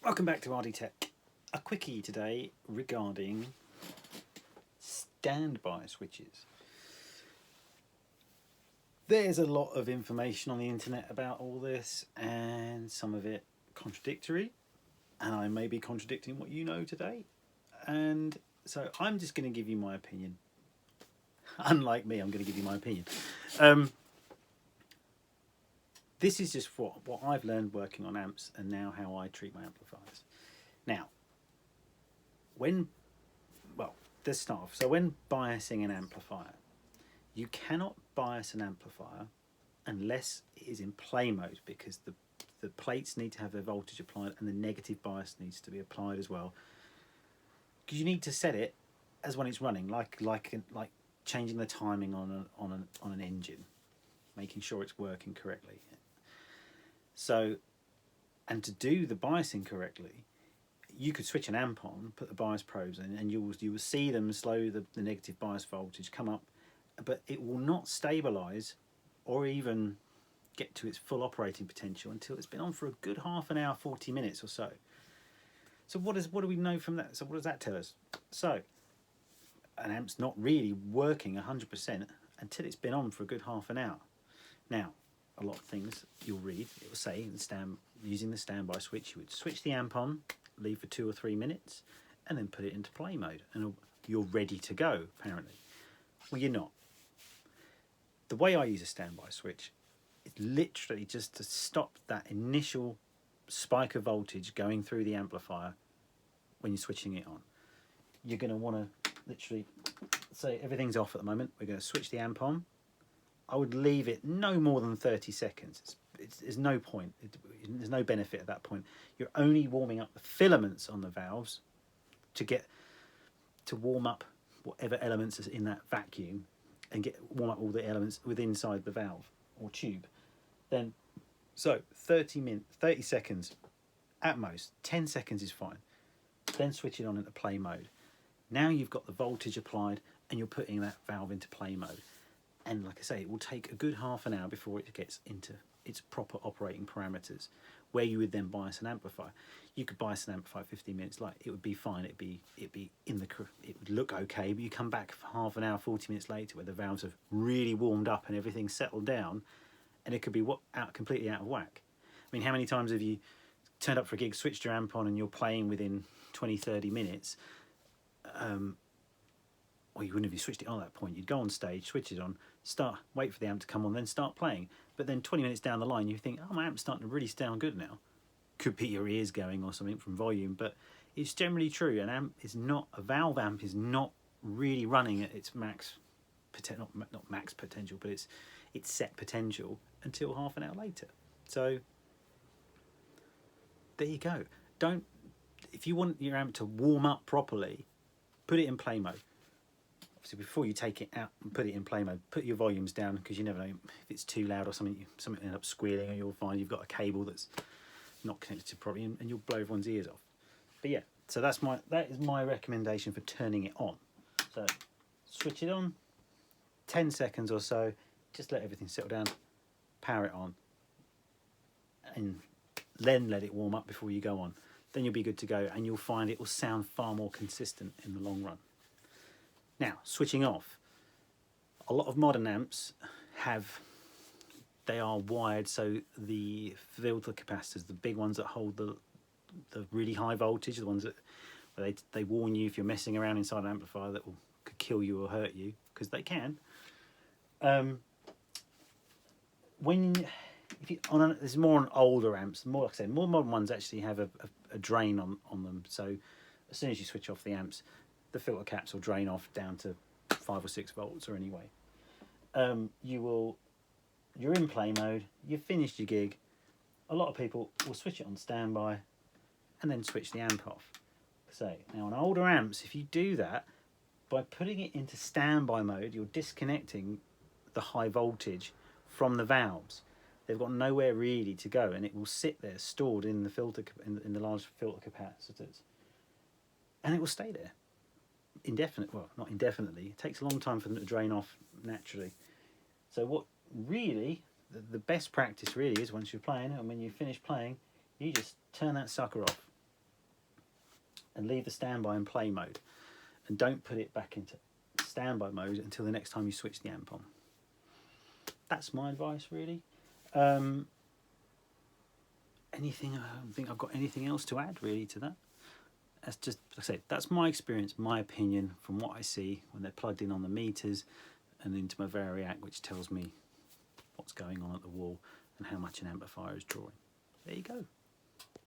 Welcome back to RD Tech. A quickie today regarding standby switches. There's a lot of information on the internet about all this, and some of it contradictory, and I may be contradicting what you know today. And so I'm just going to give you my opinion. Unlike me, I'm going to give you my opinion. This is just what I've learned working on amps and now how I treat my amplifiers. Now, let's start off. So when biasing an amplifier, you cannot bias an amplifier unless it is in play mode, because the plates need to have their voltage applied and the negative bias needs to be applied as well. Because you need to set it as when it's running, like changing the timing on an engine, making sure it's working correctly. So, and to do the biasing correctly, you could switch an amp on, put the bias probes in, and you will see them slow the negative bias voltage come up, but it will not stabilise or even get to its full operating potential until it's been on for a good half an hour, 40 minutes or so. So what do we know from that? So what does that tell us? So an amp's not really working 100% until it's been on for a good half an hour. Now, a lot of things you'll read, it will say using the standby switch, you would switch the amp on, leave for 2 or 3 minutes, and then put it into play mode, and you're ready to go, apparently. Well, you're not. The way I use a standby switch is literally just to stop that initial spike of voltage going through the amplifier when you're switching it on. You're going to want to literally say everything's off at the moment. We're going to switch the amp on. I would leave it no more than 30 seconds. There's no point. There's no benefit at that point. You're only warming up the filaments on the valves to warm up whatever elements is in that vacuum and warm up all the elements within inside the valve or tube. Then, so 30 seconds at most. 10 seconds is fine. Then switch it on into play mode. Now you've got the voltage applied and you're putting that valve into play mode. And like I say, it will take a good half an hour before it gets into its proper operating parameters, where you would then bias an amplifier. You could bias an amplifier 15 minutes, like it would be fine. It would look okay, but you come back for half an hour, 40 minutes later, where the valves have really warmed up and everything's settled down, and it could be completely out of whack. I mean, how many times have you turned up for a gig, switched your amp on, and you're playing within 20, 30 minutes? Or you wouldn't have switched it on at that point. You'd go on stage, switch it on, wait for the amp to come on, then start playing. But then 20 minutes down the line, you think, oh, my amp's starting to really sound good now. Could be your ears going or something from volume, but it's generally true. A valve amp is not really running at its max, not max potential, but its set potential until half an hour later. So there you go. If you want your amp to warm up properly, put it in play mode. Obviously, before you take it out and put it in play mode, put your volumes down, because you never know if it's too loud or something will end up squealing, or you'll find you've got a cable that's not connected to properly, and you'll blow everyone's ears off. But yeah, so that is my recommendation for turning it on. So switch it on, 10 seconds or so, just let everything settle down, power it on, and then let it warm up before you go on. Then you'll be good to go, and you'll find it will sound far more consistent in the long run. Now, switching off. A lot of modern amps they are wired so the filter capacitors, the big ones that hold the really high voltage, the ones where they warn you if you're messing around inside an amplifier that could kill you or hurt you, because they can. This is more on older amps. More, like I said, more modern ones actually have a drain on them. So as soon as you switch off the amps, the filter caps will drain off down to 5 or 6 volts or anyway. You're in play mode, you've finished your gig. A lot of people will switch it on standby and then switch the amp off. So now on older amps, if you do that, by putting it into standby mode, you're disconnecting the high voltage from the valves. They've got nowhere really to go, and it will sit there stored in the large filter capacitors, and it will stay there not indefinitely. It takes a long time for them to drain off naturally. So what really the best practice really is, once you're playing, and when you finish playing, you just turn that sucker off. and leave the standby in play mode, and don't put it back into standby mode until the next time you switch the amp on. That's my advice, really. Anything? I don't think I've got anything else to add really to that. That's just, like I say, that's my experience, my opinion from what I see when they're plugged in on the meters and into my Variac, which tells me what's going on at the wall and how much an amplifier is drawing. There you go.